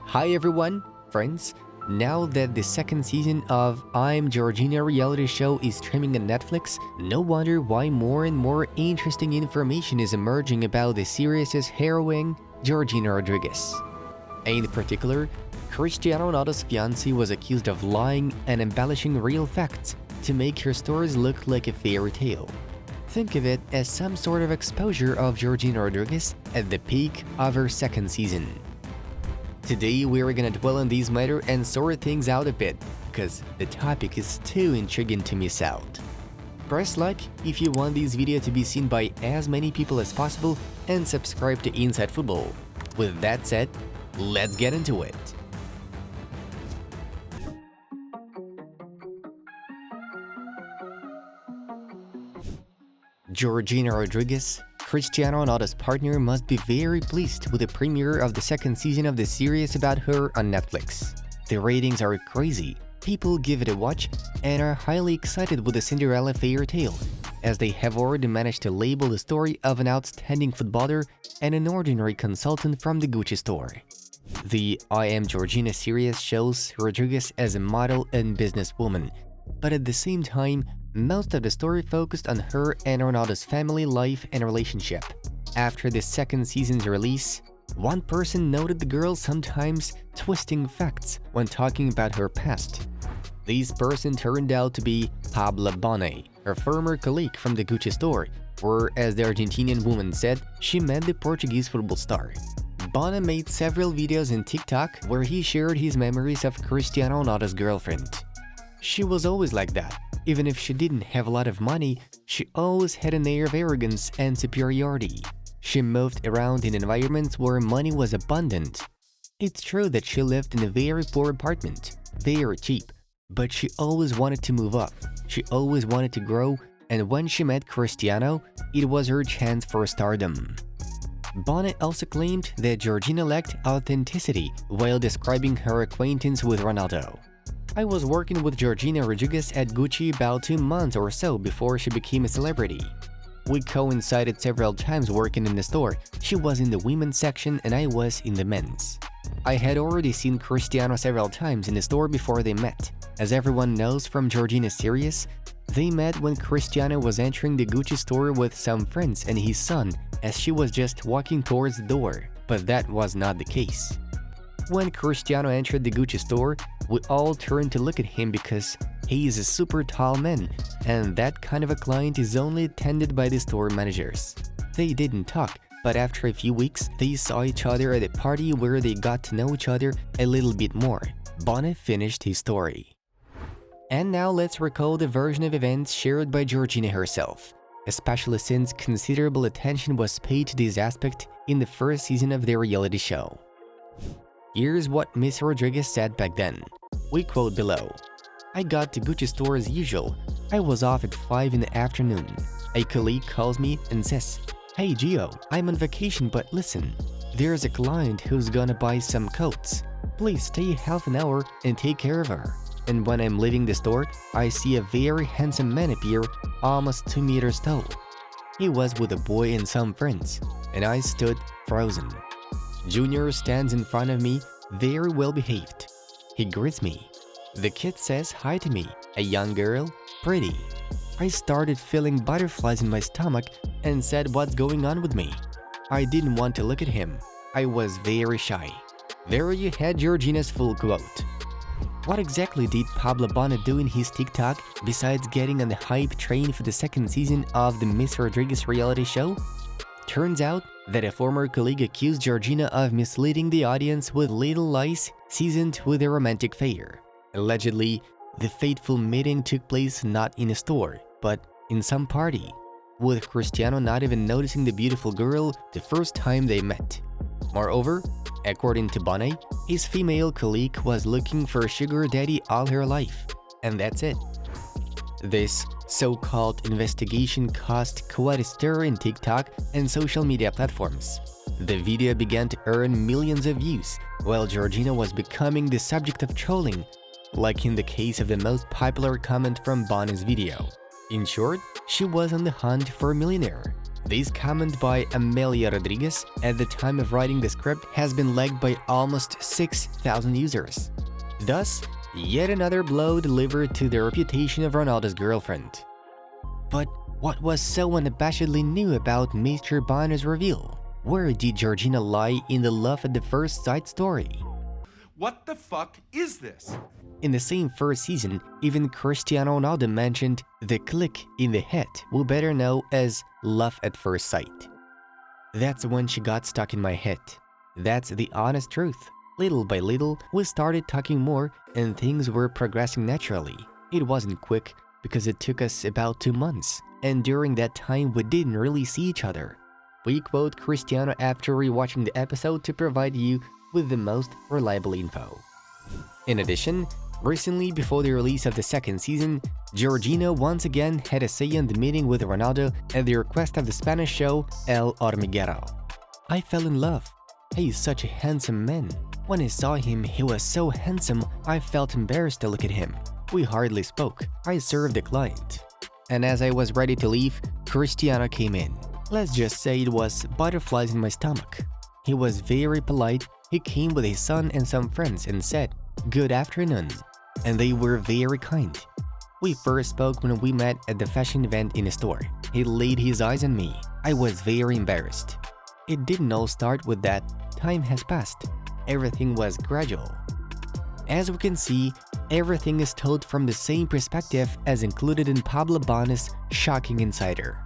Hi everyone, friends. Now that the second season of I'm Georgina reality show is streaming on Netflix, no wonder why more and more interesting information is emerging about the series' heroine, Georgina Rodriguez. In particular, Cristiano Ronaldo's fiancee was accused of lying and embellishing real facts to make her stories look like a fairy tale. Think of it as some sort of exposure of Georgina Rodriguez at the peak of her second season. Today we're gonna dwell on these matter and sort things out a bit, cause the topic is too intriguing to miss out. Press like if you want this video to be seen by as many people as possible and subscribe to Inside Football. With that said, let's get into it. Georgina Rodriguez, Cristiano Ronaldo's partner, must be very pleased with the premiere of the second season of the series about her on Netflix. The ratings are crazy, people give it a watch, and are highly excited with the Cinderella fairy tale, as they have already managed to label the story of an outstanding footballer and an ordinary consultant from the Gucci store. The I Am Georgina series shows Rodriguez as a model and businesswoman, but at the same time, most of the story focused on her and Ronaldo's family life and relationship. After the second season's release, one person noted the girl sometimes twisting facts when talking about her past. This person turned out to be Pablo Bonnet, her former colleague from the Gucci store, where, as the Argentinian woman said, she met the Portuguese football star. Bonnet made several videos in TikTok where he shared his memories of Cristiano Ronaldo's girlfriend. She was always like that. Even if she didn't have a lot of money, she always had an air of arrogance and superiority. She moved around in environments where money was abundant. It's true that she lived in a very poor apartment, very cheap, but she always wanted to move up. She always wanted to grow, and when she met Cristiano, it was her chance for stardom. Bonnet also claimed that Georgina lacked authenticity while describing her acquaintance with Ronaldo. I was working with Georgina Rodriguez at Gucci about 2 months or so before she became a celebrity. We coincided several times working in the store. She was in the women's section and I was in the men's. I had already seen Cristiano several times in the store before they met. As everyone knows from Georgina's series, they met when Cristiano was entering the Gucci store with some friends and his son as she was just walking towards the door, but that was not the case. When Cristiano entered the Gucci store, we all turned to look at him because he is a super tall man, and that kind of a client is only attended by the store managers. They didn't talk, but after a few weeks, they saw each other at a party where they got to know each other a little bit more. Bonnet finished his story. And now let's recall the version of events shared by Georgina herself, especially since considerable attention was paid to this aspect in the first season of the reality show. Here's what Miss Rodriguez said back then. We quote below. I got to Gucci store as usual. I was off at 5 in the afternoon. A colleague calls me and says, "Hey Gio, I'm on vacation but listen, there's a client who's gonna buy some coats. Please stay half an hour and take care of her." And when I'm leaving the store, I see a very handsome man appear, almost 2 meters tall. He was with a boy and some friends, and I stood frozen. Junior stands in front of me, very well behaved. He greets me. The kid says hi to me, a young girl, pretty. I started feeling butterflies in my stomach and said what's going on with me. I didn't want to look at him. I was very shy. There you had Georgina's full quote. What exactly did Pablo Bonnet do in his TikTok besides getting on the hype train for the second season of the Miss Rodriguez reality show? Turns out that a former colleague accused Georgina of misleading the audience with little lies seasoned with a romantic fare. Allegedly, the fateful meeting took place not in a store, but in some party, with Cristiano not even noticing the beautiful girl the first time they met. Moreover, according to Bonnet, his female colleague was looking for a sugar daddy all her life, and that's it. This so-called investigation caused quite a stir in TikTok and social media platforms. The video began to earn millions of views, while Georgina was becoming the subject of trolling, like in the case of the most popular comment from Bonnet's video. In short, she was on the hunt for a millionaire. This comment by Emilia Rodriguez at the time of writing the script has been liked by almost 6,000 users. Thus, yet another blow delivered to the reputation of Ronaldo's girlfriend. But what was so unabashedly new about Mr. Bonnet's reveal? Where did Georgina lie in the love at the first sight story? What the fuck is this? In the same first season, even Cristiano Ronaldo mentioned the click in the head we better know as love at first sight. That's when she got stuck in my head. That's the honest truth. Little by little, we started talking more and things were progressing naturally. It wasn't quick because it took us about 2 months, and during that time we didn't really see each other. We quote Cristiano after rewatching the episode to provide you with the most reliable info. In addition, recently before the release of the second season, Georgina once again had a say in the meeting with Ronaldo at the request of the Spanish show El Hormiguero. I fell in love. He is such a handsome man. When I saw him, he was so handsome, I felt embarrassed to look at him. We hardly spoke. I served the client. And as I was ready to leave, Cristiano came in. Let's just say it was butterflies in my stomach. He was very polite. He came with his son and some friends and said, "Good afternoon." And they were very kind. We first spoke when we met at the fashion event in a store. He laid his eyes on me. I was very embarrassed. It didn't all start with that. Time has passed. Everything was gradual. As we can see, everything is told from the same perspective as included in Pablo Bonnet's shocking insider.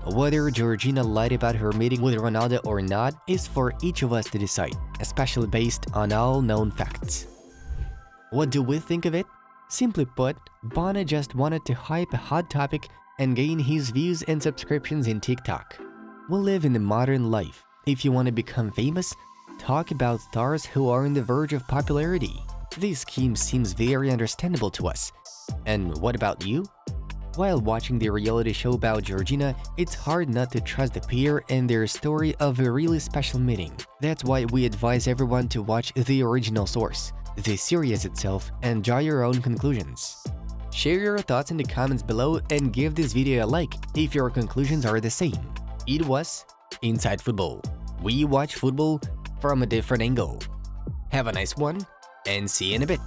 Whether Georgina lied about her meeting with Ronaldo or not is for each of us to decide, especially based on all known facts. What do we think of it? Simply put, Bonnet just wanted to hype a hot topic and gain his views and subscriptions in TikTok. We live in a modern life. If you want to become famous, talk about stars who are on the verge of popularity. This scheme seems very understandable to us. And what about you? While watching the reality show about Georgina, it's hard not to trust the pair and their story of a really special meeting. That's why we advise everyone to watch the original source, the series itself, and draw your own conclusions. Share your thoughts in the comments below and give this video a like if your conclusions are the same. It was Inside Football. We watch football from a different angle. Have a nice one, and see you in a bit.